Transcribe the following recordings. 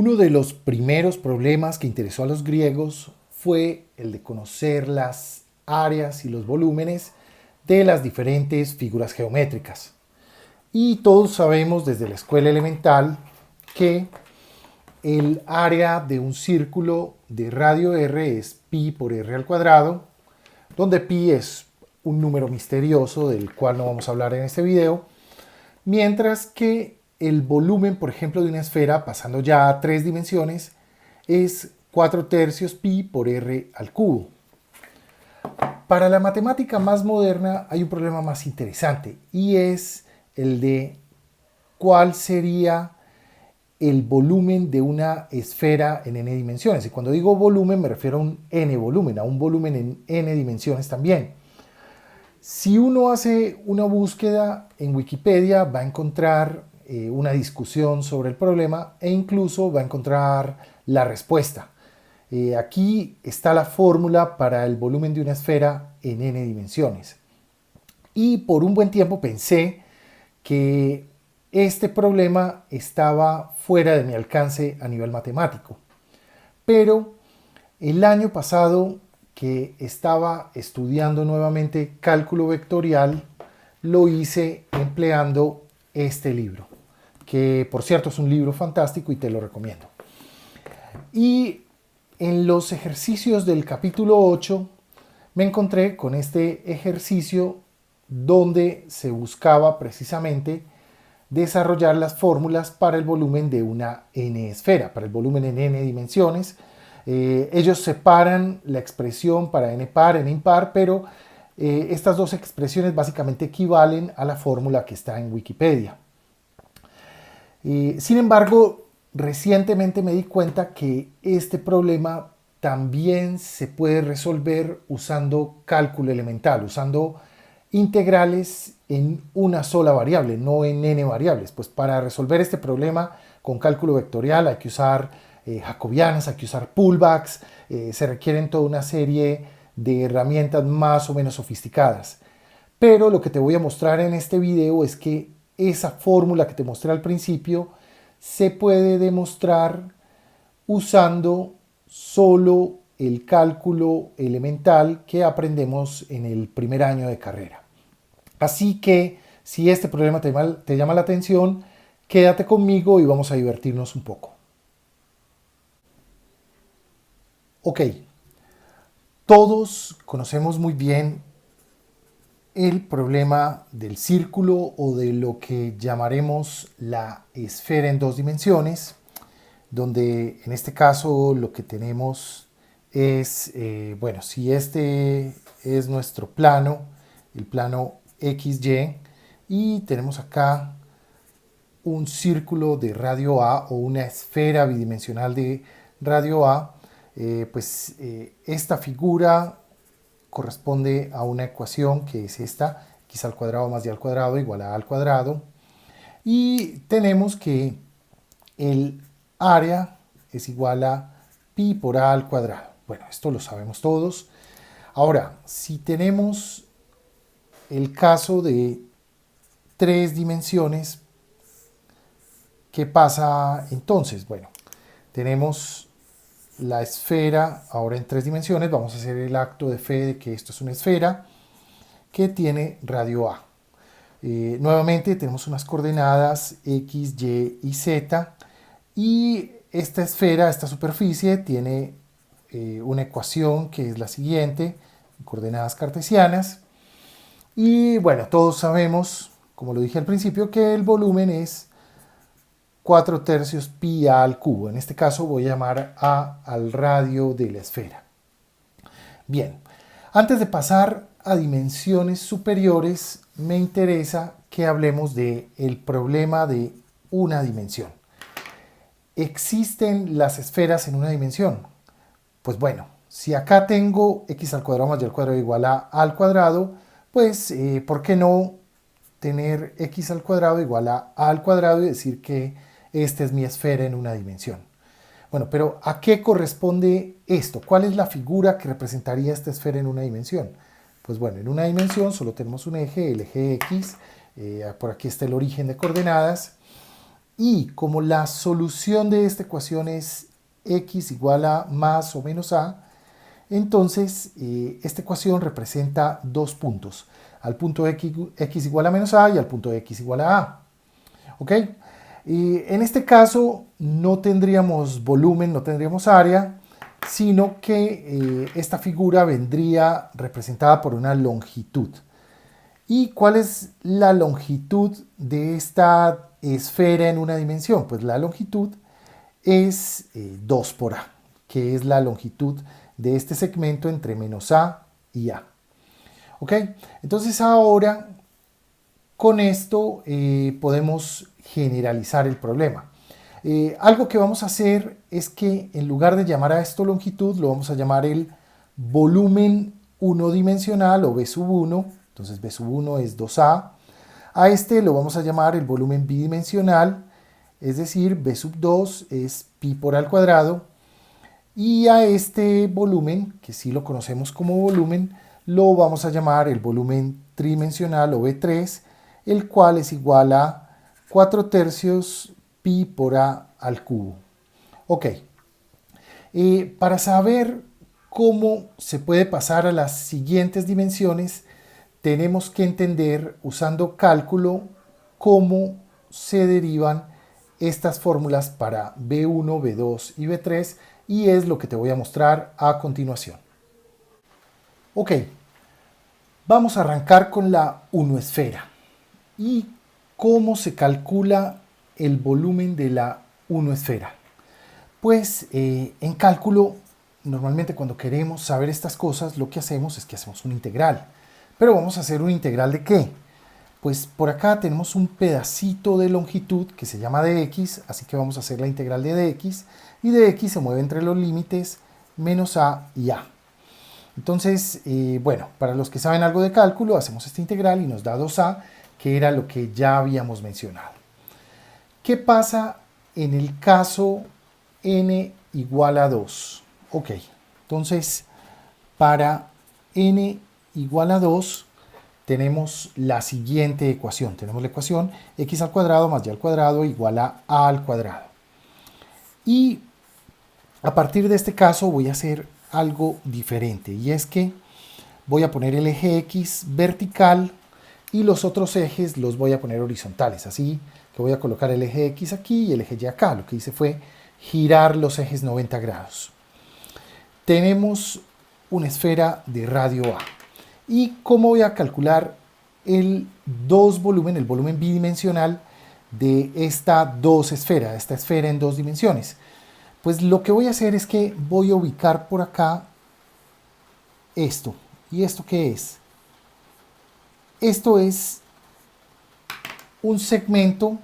Uno de los primeros problemas que interesó a los griegos fue el de conocer las áreas y los volúmenes de las diferentes figuras geométricas. Y todos sabemos desde la escuela elemental que el área de un círculo de radio r es pi por r al cuadrado, donde pi es un número misterioso del cual no vamos a hablar en este video, mientras que el volumen, por ejemplo, de una esfera, pasando ya a 3 dimensiones, es 4/3 pi por r al cubo. Para la matemática más moderna hay un problema más interesante y es el de cuál sería el volumen de una esfera en n dimensiones. Y cuando digo volumen me refiero a un n volumen, a un volumen en n dimensiones también. Si uno hace una búsqueda en Wikipedia va a encontrar una discusión sobre el problema e incluso va a encontrar la respuesta. Aquí está la fórmula para el volumen de una esfera en n dimensiones. Y por un buen tiempo pensé que este problema estaba fuera de mi alcance a nivel matemático. Pero el año pasado que estaba estudiando nuevamente cálculo vectorial, lo hice empleando este libro, que por cierto es un libro fantástico y te lo recomiendo. Y en los ejercicios del capítulo 8 me encontré con este ejercicio donde se buscaba precisamente desarrollar las fórmulas para el volumen de una n esfera, para el volumen en n dimensiones. Ellos separan la expresión para n par, n impar, pero estas dos expresiones básicamente equivalen a la fórmula que está en Wikipedia. Sin embargo, recientemente me di cuenta que este problema también se puede resolver usando cálculo elemental, usando integrales en una sola variable, no en n variables. Pues para resolver este problema con cálculo vectorial hay que usar jacobianas, hay que usar pullbacks, se requieren toda una serie de herramientas más o menos sofisticadas. Pero lo que te voy a mostrar en este video es que esa fórmula que te mostré al principio se puede demostrar usando solo el cálculo elemental que aprendemos en el primer año de carrera. Así que si este problema te llama la atención, quédate conmigo y vamos a divertirnos un poco. Ok, todos conocemos muy bien el problema del círculo o de lo que llamaremos la esfera en 2 dimensiones, donde en este caso lo que tenemos es, bueno, si este es nuestro plano, el plano XY, y tenemos acá un círculo de radio A o una esfera bidimensional de radio A, esta figura corresponde a una ecuación que es esta, x al cuadrado más y al cuadrado igual a al cuadrado, y tenemos que el área es igual a pi por a al cuadrado. Bueno, esto lo sabemos todos. Ahora, si tenemos el caso de 3 dimensiones, ¿qué pasa entonces? Bueno, tenemos la esfera ahora en 3 dimensiones. Vamos a hacer el acto de fe de que esto es una esfera que tiene radio A. Nuevamente tenemos unas coordenadas x, y y z, y esta esfera, esta superficie, tiene una ecuación que es la siguiente, coordenadas cartesianas. Y bueno, todos sabemos, como lo dije al principio, que el volumen es 4/3 pi a al cubo. En este caso voy a llamar a al radio de la esfera. Bien, antes de pasar a dimensiones superiores, me interesa que hablemos del problema de una dimensión. ¿Existen las esferas en una dimensión? Pues bueno, si acá tengo x al cuadrado más y al cuadrado igual a al cuadrado, pues ¿por qué no tener x al cuadrado igual a al cuadrado y decir que esta es mi esfera en una dimensión? Bueno, pero ¿a qué corresponde esto? ¿Cuál es la figura que representaría esta esfera en una dimensión? Pues bueno, en una dimensión solo tenemos un eje, el eje X, por aquí está el origen de coordenadas, Y como la solución de esta ecuación es x igual a más o menos a, entonces esta ecuación representa dos puntos, al punto x igual a menos a y al punto x igual a. ¿Ok? Y en este caso no tendríamos volumen, no tendríamos área, sino que esta figura vendría representada por una longitud. ¿Y cuál es la longitud de esta esfera en una dimensión? Pues la longitud es 2 por a, que es la longitud de este segmento entre menos a y a. ¿Ok? Entonces ahora con esto podemos generalizar el problema. Algo que vamos a hacer es que en lugar de llamar a esto longitud, lo vamos a llamar el volumen unidimensional o B sub 1. Entonces B sub 1 es 2A. A este lo vamos a llamar el volumen bidimensional, es decir, B sub 2 es pi por a al cuadrado. Y a este volumen, que sí lo conocemos como volumen, lo vamos a llamar el volumen tridimensional o B3, el cual es igual a 4/3 pi por a al cubo. Ok, para saber cómo se puede pasar a las siguientes dimensiones, tenemos que entender, usando cálculo, cómo se derivan estas fórmulas para B1, B2 y B3, y es lo que te voy a mostrar a continuación. Ok, vamos a arrancar con la unoesfera. ¿Y cómo se calcula el volumen de la unoesfera? Pues en cálculo, normalmente cuando queremos saber estas cosas, lo que hacemos es que hacemos un integral. Pero vamos a hacer un integral ¿de qué? Pues por acá tenemos un pedacito de longitud que se llama dx, así que vamos a hacer la integral de dx, y dx se mueve entre los límites menos a y a. Entonces, bueno, para los que saben algo de cálculo, hacemos esta integral y nos da 2a, que era lo que ya habíamos mencionado. ¿Qué pasa en el caso n igual a 2? Ok, entonces para n igual a 2 tenemos la siguiente ecuación. Tenemos la ecuación x al cuadrado más y al cuadrado igual a al cuadrado. Y a partir de este caso voy a hacer algo diferente, y es que voy a poner el eje x vertical y los otros ejes los voy a poner horizontales, así que voy a colocar el eje x aquí y el eje y acá. Lo que hice fue girar los ejes 90 grados. Tenemos una esfera de radio A. ¿Y cómo voy a calcular el volumen bidimensional de esta esta esfera en dos dimensiones? Pues lo que voy a hacer es que voy a ubicar por acá esto. ¿Y esto qué es? Esto es un segmento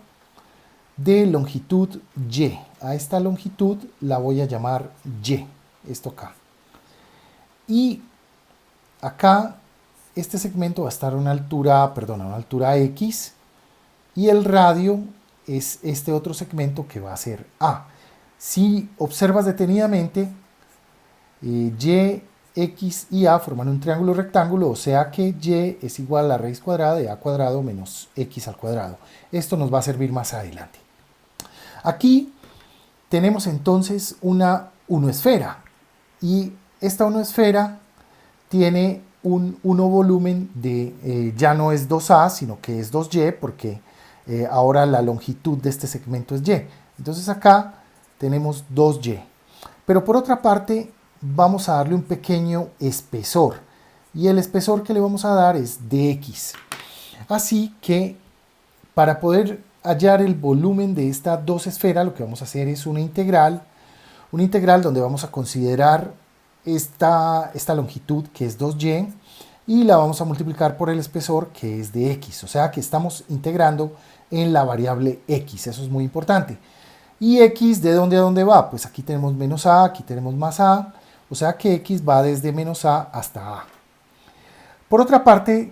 de longitud y. A esta longitud la voy a llamar y, esto acá. Y acá este segmento va a estar a una altura x, y el radio es este otro segmento que va a ser a. Si observas detenidamente, y, x y a forman un triángulo rectángulo, o sea que y es igual a la raíz cuadrada de a cuadrado menos x al cuadrado. Esto nos va a servir más adelante. Aquí tenemos entonces una unoesfera, y esta unoesfera tiene un volumen de, ya no es 2a, sino que es 2y, porque ahora la longitud de este segmento es y. Entonces acá tenemos 2y. Pero por otra parte, vamos a darle un pequeño espesor, y el espesor que le vamos a dar es dx. Así que para poder hallar el volumen de esta dos esfera, lo que vamos a hacer es una integral donde vamos a considerar esta longitud, que es 2y, y la vamos a multiplicar por el espesor, que es de x. O sea que estamos integrando en la variable x, eso es muy importante. ¿Y x de dónde a dónde va? Pues aquí tenemos menos a, aquí tenemos más a, o sea que x va desde menos a hasta a. Por otra parte,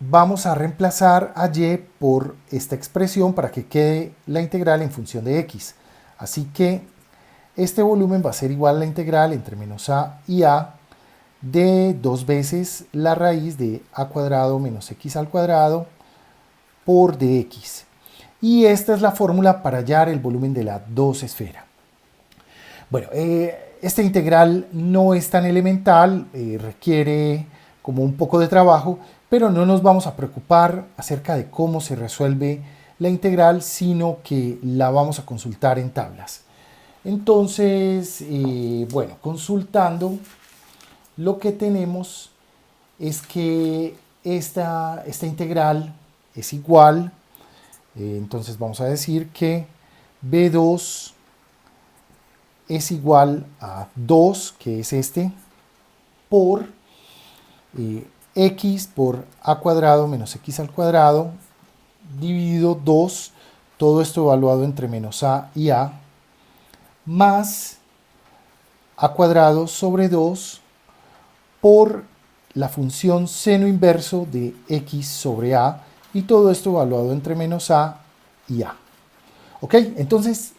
vamos a reemplazar a y por esta expresión para que quede la integral en función de x. Así que este volumen va a ser igual a la integral entre menos a y a de 2 veces la raíz de a cuadrado menos x al cuadrado por dx. Y esta es la fórmula para hallar el volumen de la 2 esfera. Bueno, esta integral no es tan elemental, requiere como un poco de trabajo, pero no nos vamos a preocupar acerca de cómo se resuelve la integral, sino que la vamos a consultar en tablas. Entonces, bueno, consultando, lo que tenemos es que esta integral es igual, entonces vamos a decir que B2 es igual a 2, que es este, por x por a cuadrado menos x al cuadrado, dividido 2, todo esto evaluado entre menos a y a, más a cuadrado sobre 2 por la función seno inverso de x sobre a, y todo esto evaluado entre menos a y a. ¿Ok? Entonces,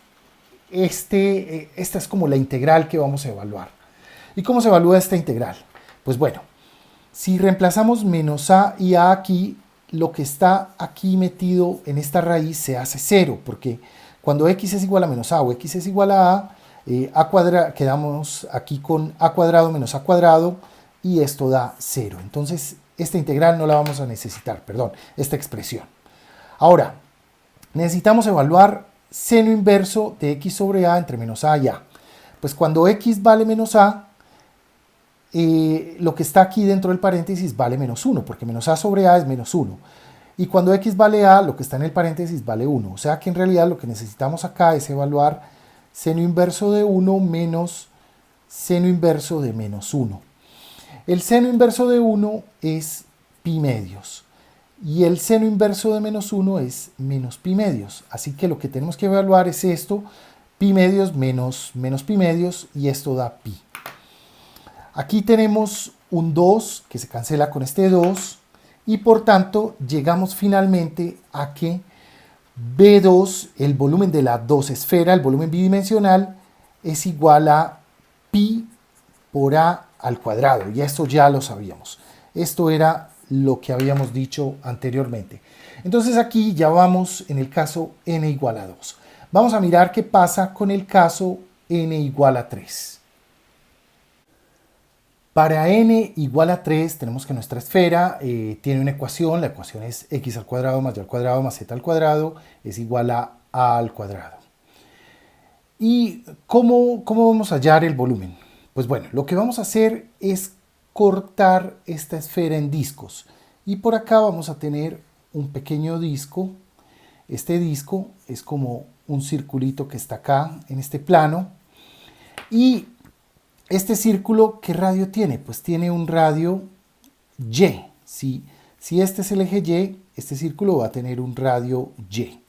esta es como la integral que vamos a evaluar. ¿Y cómo se evalúa esta integral? Pues bueno, si reemplazamos menos a y a aquí, lo que está aquí metido en esta raíz se hace 0, porque cuando x es igual a menos a o x es igual a quedamos aquí con a cuadrado menos a cuadrado, y esto da 0. Entonces, esta integral no la vamos a necesitar, perdón, esta expresión. Ahora, necesitamos evaluar seno inverso de x sobre a entre menos a y a. Pues cuando x vale menos a, lo que está aquí dentro del paréntesis vale menos 1, porque menos a sobre a es menos 1. Y cuando x vale a, lo que está en el paréntesis vale 1. O sea que en realidad lo que necesitamos acá es evaluar seno inverso de 1 menos seno inverso de menos 1. El seno inverso de 1 es pi medios. Y el seno inverso de menos 1 es menos pi medios. Así que lo que tenemos que evaluar es esto, pi medios menos pi medios, y esto da pi. Aquí tenemos un 2 que se cancela con este 2, y por tanto llegamos finalmente a que B2, el volumen de la 2 esfera, el volumen bidimensional, es igual a pi por a al cuadrado, y esto ya lo sabíamos. Esto era lo que habíamos dicho anteriormente. Entonces aquí ya vamos en el caso n igual a 2. Vamos a mirar qué pasa con el caso n igual a 3. Para n igual a 3 tenemos que nuestra esfera tiene una ecuación, la ecuación es x al cuadrado más y al cuadrado más z al cuadrado es igual a al cuadrado. ¿Y cómo vamos a hallar el volumen? Pues bueno, lo que vamos a hacer es cortar esta esfera en discos, y por acá vamos a tener un pequeño disco. Este disco es como un circulito que está acá en este plano, y este círculo, ¿qué radio tiene? Pues tiene un radio Y. Si este es el eje Y, este círculo va a tener un radio Y.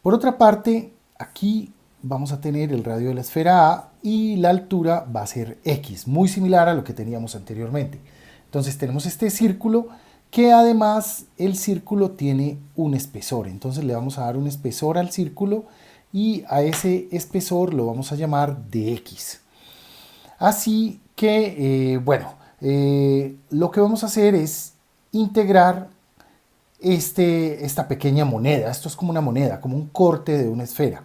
Por otra parte, aquí vamos a tener el radio de la esfera A, y la altura va a ser X, muy similar a lo que teníamos anteriormente. Entonces tenemos este círculo, que además el círculo tiene un espesor. Entonces le vamos a dar un espesor al círculo, y a ese espesor lo vamos a llamar dx. Así que, lo que vamos a hacer es integrar esta pequeña moneda. Esto es como una moneda, como un corte de una esfera.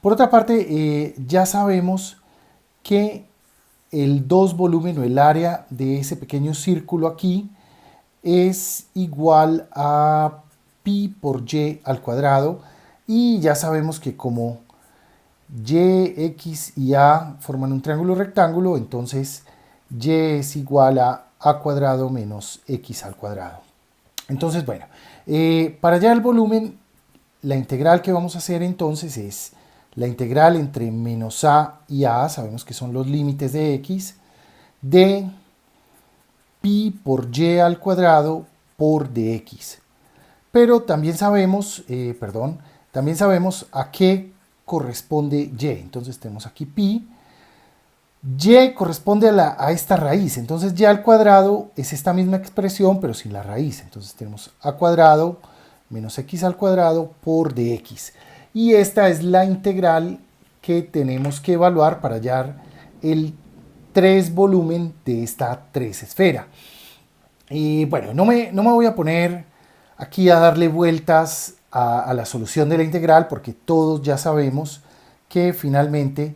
Por otra parte, ya sabemos que el 2 volumen, o el área de ese pequeño círculo aquí, es igual a pi por y al cuadrado, y ya sabemos que como y, x y a forman un triángulo rectángulo, entonces y es igual a cuadrado menos x al cuadrado. Entonces, bueno, para hallar el volumen, la integral que vamos a hacer entonces es la integral entre menos a y a, sabemos que son los límites de x, de pi por y al cuadrado por dx. Pero también sabemos, también sabemos a qué corresponde y. Entonces tenemos aquí pi. Y corresponde a esta raíz. Entonces y al cuadrado es esta misma expresión, pero sin la raíz. Entonces tenemos a cuadrado menos x al cuadrado por dx. Y esta es la integral que tenemos que evaluar para hallar el 3 volumen de esta 3 esfera. Y bueno, no me voy a poner aquí a darle vueltas a la solución de la integral, porque todos ya sabemos que finalmente,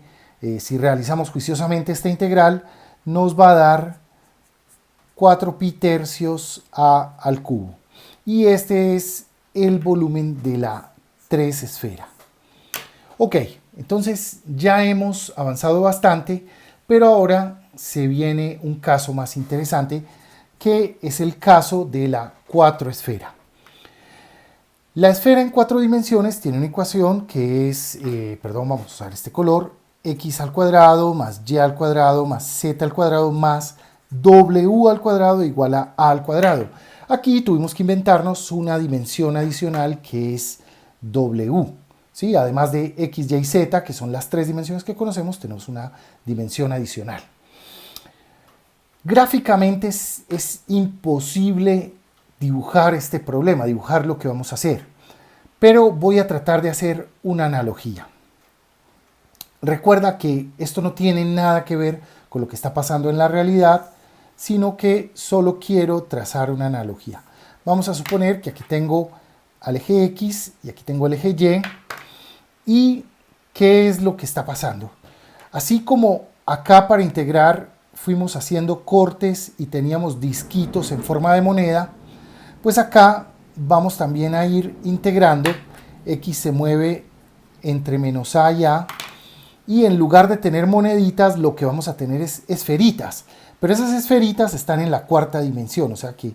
si realizamos juiciosamente esta integral, nos va a dar 4pi tercios a al cubo. Y este es el volumen de la 3 esfera. Ok, entonces ya hemos avanzado bastante, pero ahora se viene un caso más interesante, que es el caso de la 4 esfera. La esfera en 4 dimensiones tiene una ecuación que es, vamos a usar este color, x al cuadrado más y al cuadrado más z al cuadrado más w al cuadrado igual a al cuadrado. Aquí tuvimos que inventarnos una dimensión adicional que es w. ¿Sí? Además de x, y, z, que son las 3 dimensiones que conocemos, tenemos una dimensión adicional. Gráficamente es imposible dibujar este problema, dibujar lo que vamos a hacer, pero voy a tratar de hacer una analogía. Recuerda que esto no tiene nada que ver con lo que está pasando en la realidad, sino que solo quiero trazar una analogía. Vamos a suponer que aquí tengo al eje X y aquí tengo el eje Y. ¿Y qué es lo que está pasando? Así como acá para integrar fuimos haciendo cortes y teníamos disquitos en forma de moneda, pues acá vamos también a ir integrando. X se mueve entre menos a y a, y en lugar de tener moneditas lo que vamos a tener es esferitas, pero esas esferitas están en la 4ª dimensión, o sea que,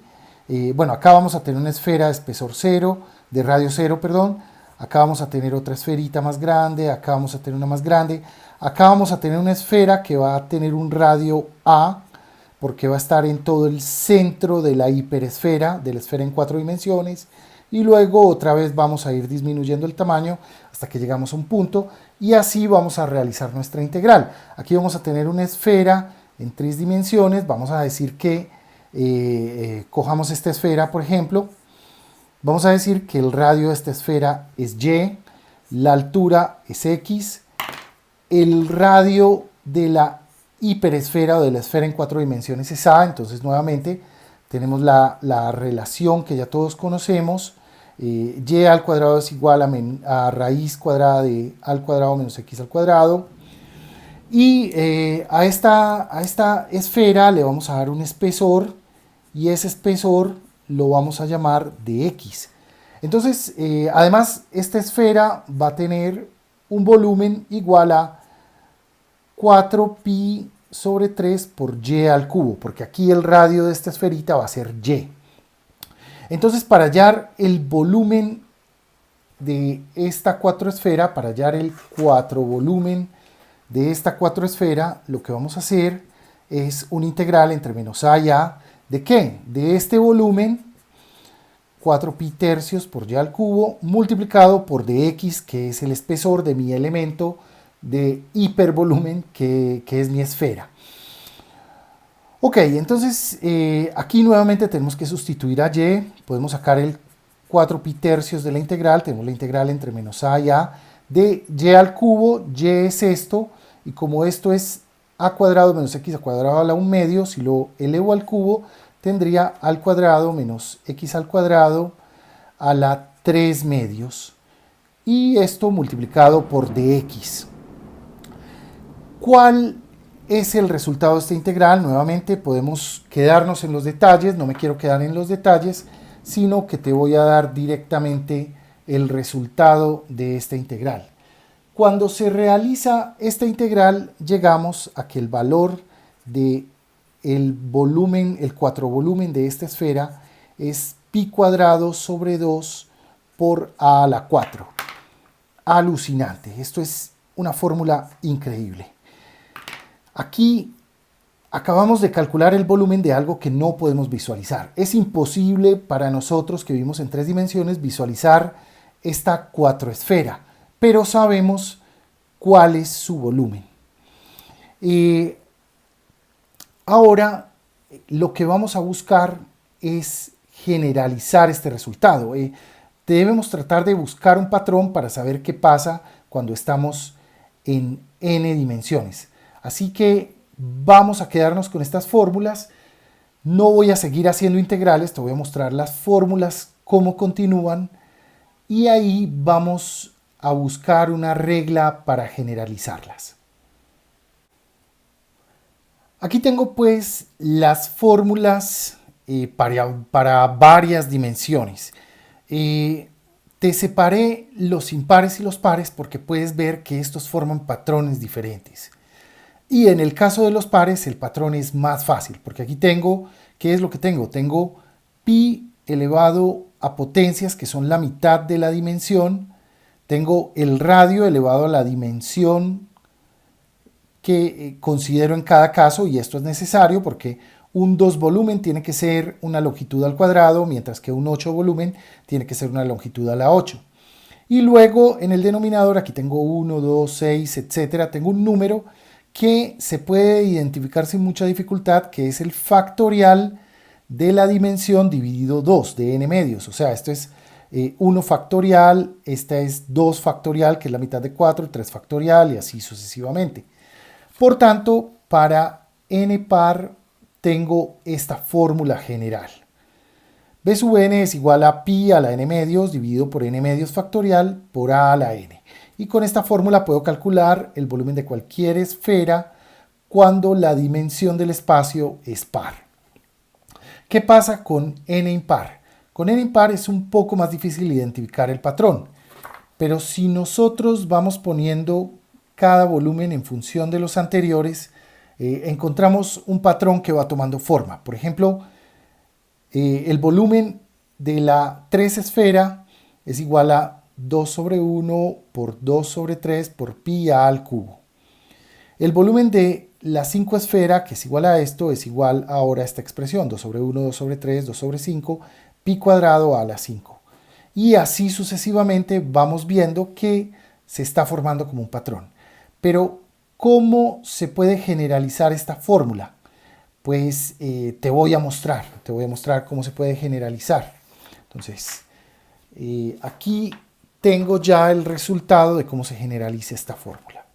acá vamos a tener una esfera de espesor 0, de radio 0, perdón. Acá vamos a tener otra esferita más grande, acá vamos a tener una más grande, acá vamos a tener una esfera que va a tener un radio A, porque va a estar en todo el centro de la hiperesfera, de la esfera en 4 dimensiones, y luego otra vez vamos a ir disminuyendo el tamaño hasta que llegamos a un punto, y así vamos a realizar nuestra integral. Aquí vamos a tener una esfera en 3 dimensiones, vamos a decir que cojamos esta esfera, por ejemplo. Vamos a decir que el radio de esta esfera es y, la altura es x, el radio de la hiperesfera o de la esfera en 4 dimensiones es a, entonces nuevamente tenemos la relación que ya todos conocemos, y al cuadrado es igual a raíz cuadrada de al cuadrado menos x al cuadrado, y a esta esfera le vamos a dar un espesor, y ese espesor lo vamos a llamar de x. Entonces, además, esta esfera va a tener un volumen igual a 4pi sobre 3 por y al cubo, porque aquí el radio de esta esferita va a ser y. Entonces, para hallar el volumen de esta 4 esfera, para hallar el 4 volumen de esta 4 esfera, lo que vamos a hacer es una integral entre menos a y a. ¿De qué? De este volumen, 4pi tercios por y al cubo, multiplicado por dx, que es el espesor de mi elemento de hipervolumen, que es mi esfera. Ok, entonces aquí nuevamente tenemos que sustituir a y, podemos sacar el 4pi tercios de la integral, tenemos la integral entre menos a y a, de y al cubo, y es esto, y como esto es a cuadrado menos x al cuadrado a la 1 medio, si lo elevo al cubo, tendría al cuadrado menos x al cuadrado a la 3 medios. Y esto multiplicado por dx. ¿Cuál es el resultado de esta integral? Nuevamente podemos quedarnos en los detalles, no me quiero quedar en los detalles, sino que te voy a dar directamente el resultado de esta integral. Cuando se realiza esta integral, llegamos a que el valor de el volumen, el 4 volumen de esta esfera es pi cuadrado sobre 2 por a la 4. Alucinante, esto es una fórmula increíble. Aquí acabamos de calcular el volumen de algo que no podemos visualizar. Es imposible para nosotros que vivimos en 3 dimensiones visualizar esta 4 esfera, pero sabemos cuál es su volumen. Ahora lo que vamos a buscar es generalizar este resultado. Debemos tratar de buscar un patrón para saber qué pasa cuando estamos en n dimensiones. Así que vamos a quedarnos con estas fórmulas. No voy a seguir haciendo integrales, te voy a mostrar las fórmulas, cómo continúan, y ahí vamos a buscar una regla para generalizarlas. Aquí tengo pues las fórmulas para varias dimensiones. Te separé los impares y los pares porque puedes ver que estos forman patrones diferentes. Y en el caso de los pares el patrón es más fácil porque aquí tengo, ¿qué es lo que tengo? Tengo pi elevado a potencias que son la mitad de la dimensión. Tengo el radio elevado a la dimensión que considero en cada caso, y esto es necesario porque un 2 volumen tiene que ser una longitud al cuadrado, mientras que un 8 volumen tiene que ser una longitud a la 8. Y luego en el denominador, aquí tengo 1, 2, 6, etcétera, tengo un número que se puede identificar sin mucha dificultad, que es el factorial de la dimensión dividido 2 de n medios. O sea, esto es 1 factorial, esta es 2 factorial, que es la mitad de 4, 3 factorial y así sucesivamente. Por tanto, para n par tengo esta fórmula general. B sub n es igual a pi a la n medios dividido por n medios factorial por a la n. Y con esta fórmula puedo calcular el volumen de cualquier esfera cuando la dimensión del espacio es par. ¿Qué pasa con n impar? Con n impar es un poco más difícil identificar el patrón, pero si nosotros vamos poniendo cada volumen en función de los anteriores, encontramos un patrón que va tomando forma. Por ejemplo, el volumen de la 3 esfera es igual a 2 sobre 1 por 2 sobre 3 por pi a al cubo. El volumen de la 5 esfera, que es igual a esto, es igual ahora a esta expresión, 2 sobre 1, 2 sobre 3, 2 sobre 5, pi cuadrado a la 5. Y así sucesivamente vamos viendo que se está formando como un patrón. Pero, ¿cómo se puede generalizar esta fórmula? Pues te voy a mostrar cómo se puede generalizar. Entonces, aquí tengo ya el resultado de cómo se generaliza esta fórmula.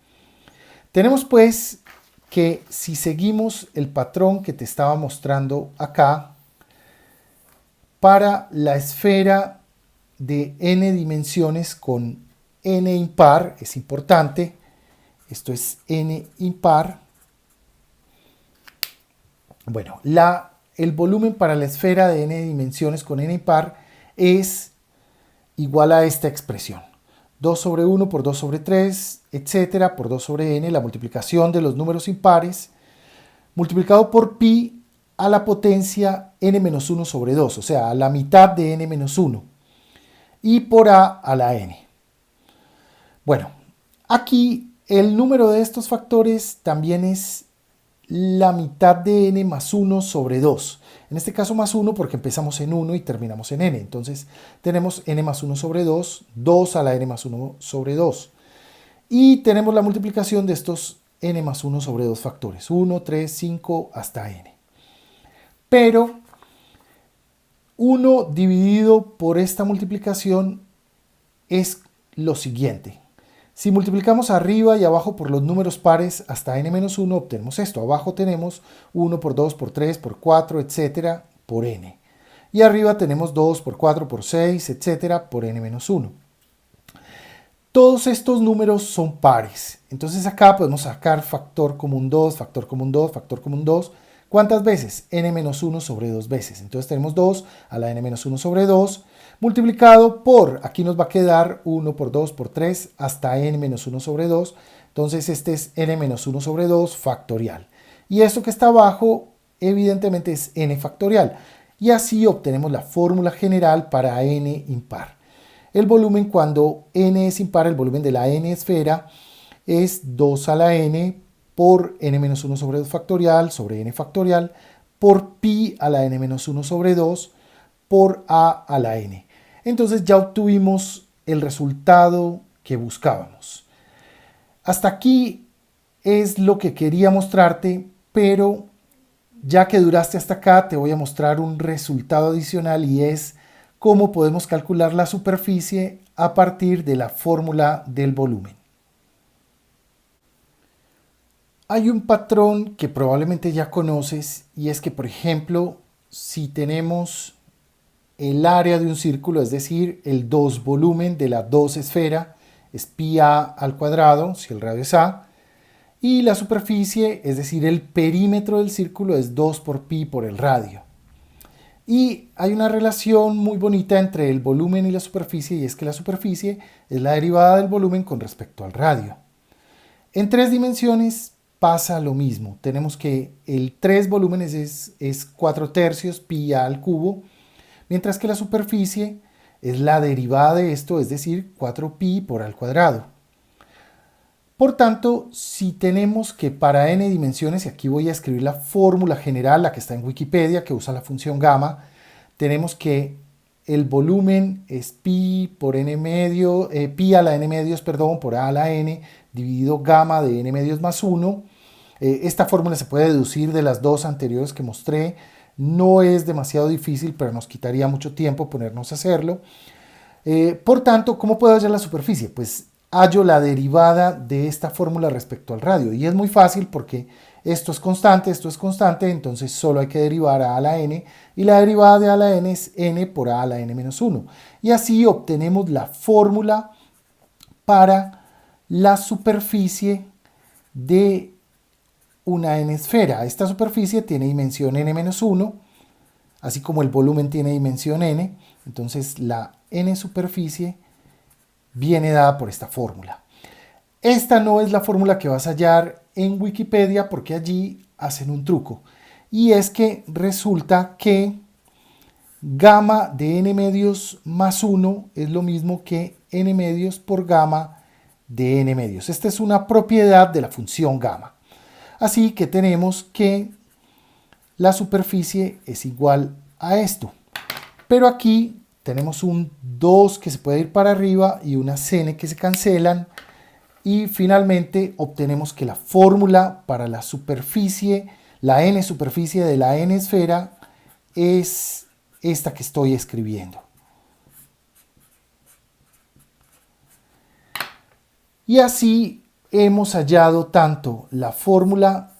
Tenemos pues que si seguimos el patrón que te estaba mostrando acá, para la esfera de n dimensiones con n impar, es importante, esto es n impar. Bueno, el volumen para la esfera de n dimensiones con n impar es igual a esta expresión. 2 sobre 1 por 2 sobre 3, etcétera, por 2 sobre n, la multiplicación de los números impares, multiplicado por pi a la potencia n-1 sobre 2, o sea, a la mitad de n-1, y por a la n. Bueno, aquí el número de estos factores también es la mitad de n más 1 sobre 2. En este caso más 1 porque empezamos en 1 y terminamos en n. Entonces tenemos n más 1 sobre 2, 2 a la n más 1 sobre 2. Y tenemos la multiplicación de estos n más 1 sobre 2 factores. 1, 3, 5 hasta n. Pero 1 dividido por esta multiplicación es lo siguiente. Si multiplicamos arriba y abajo por los números pares hasta n-1, obtenemos esto. Abajo tenemos 1 por 2 por 3 por 4, etcétera, por n. Y arriba tenemos 2 por 4 por 6, etcétera, por n-1. Todos estos números son pares. Entonces acá podemos sacar factor común 2, factor común 2, factor común 2. ¿Cuántas veces? n-1 sobre 2 veces. Entonces tenemos 2 a la n-1 sobre 2 multiplicado por, aquí nos va a quedar 1 por 2 por 3 hasta n-1 sobre 2. Entonces este es n-1 sobre 2 factorial. Y esto que está abajo evidentemente es n factorial. Y así obtenemos la fórmula general para n impar. El volumen cuando n es impar, el volumen de la n esfera es 2 a la n por n-1 sobre 2 factorial sobre n factorial por pi a la n-1 sobre 2 por a la n. Entonces ya obtuvimos el resultado que buscábamos. Hasta aquí es lo que quería mostrarte, pero ya que duraste hasta acá, te voy a mostrar un resultado adicional y es cómo podemos calcular la superficie a partir de la fórmula del volumen. Hay un patrón que probablemente ya conoces y es que, por ejemplo, si tenemos el área de un círculo, es decir, el 2 volumen de la 2 esfera, es pi a al cuadrado, si el radio es a, y la superficie, es decir, el perímetro del círculo, es 2 por pi por el radio. Y hay una relación muy bonita entre el volumen y la superficie, y es que la superficie es la derivada del volumen con respecto al radio. En 3 dimensiones pasa lo mismo. Tenemos que el 3 volúmenes es 4 tercios pi a al cubo, mientras que la superficie es la derivada de esto, es decir, 4 pi por al cuadrado. Por tanto, si tenemos que para n dimensiones, y aquí voy a escribir la fórmula general, la que está en Wikipedia, que usa la función gamma, tenemos que el volumen es pi por n medio, pi a la n medios, perdón, por a la n, dividido gamma de n medios más 1. Esta fórmula se puede deducir de las dos anteriores que mostré. No es demasiado difícil, pero nos quitaría mucho tiempo ponernos a hacerlo. Por tanto, ¿cómo puedo hallar la superficie? Pues hallo la derivada de esta fórmula respecto al radio. Y es muy fácil porque esto es constante, entonces solo hay que derivar a la n, y la derivada de a la n es n por a la n menos 1. Y así obtenemos la fórmula para la superficie de una n esfera. Esta superficie tiene dimensión n menos 1, así como el volumen tiene dimensión n, entonces la n superficie viene dada por esta fórmula. Esta no es la fórmula que vas a hallar en Wikipedia porque allí hacen un truco. Y es que resulta que gamma de n medios más 1 es lo mismo que n medios por gamma de n medios. Esta es una propiedad de la función gamma. Así que tenemos que la superficie es igual a esto. Pero aquí tenemos un 2 que se puede ir para arriba y unas n que se cancelan. Y finalmente obtenemos que la fórmula para la superficie, la n superficie de la n esfera, es esta que estoy escribiendo. Y así hemos hallado tanto la fórmula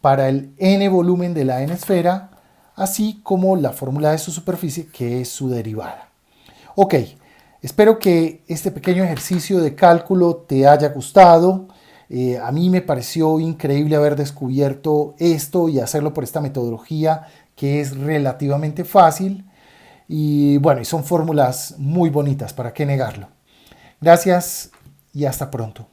para el n volumen de la n esfera, así como la fórmula de su superficie, que es su derivada. Ok, espero que este pequeño ejercicio de cálculo te haya gustado. A mí me pareció increíble haber descubierto esto y hacerlo por esta metodología que es relativamente fácil. Y bueno, y son fórmulas muy bonitas, ¿para qué negarlo? Gracias y hasta pronto.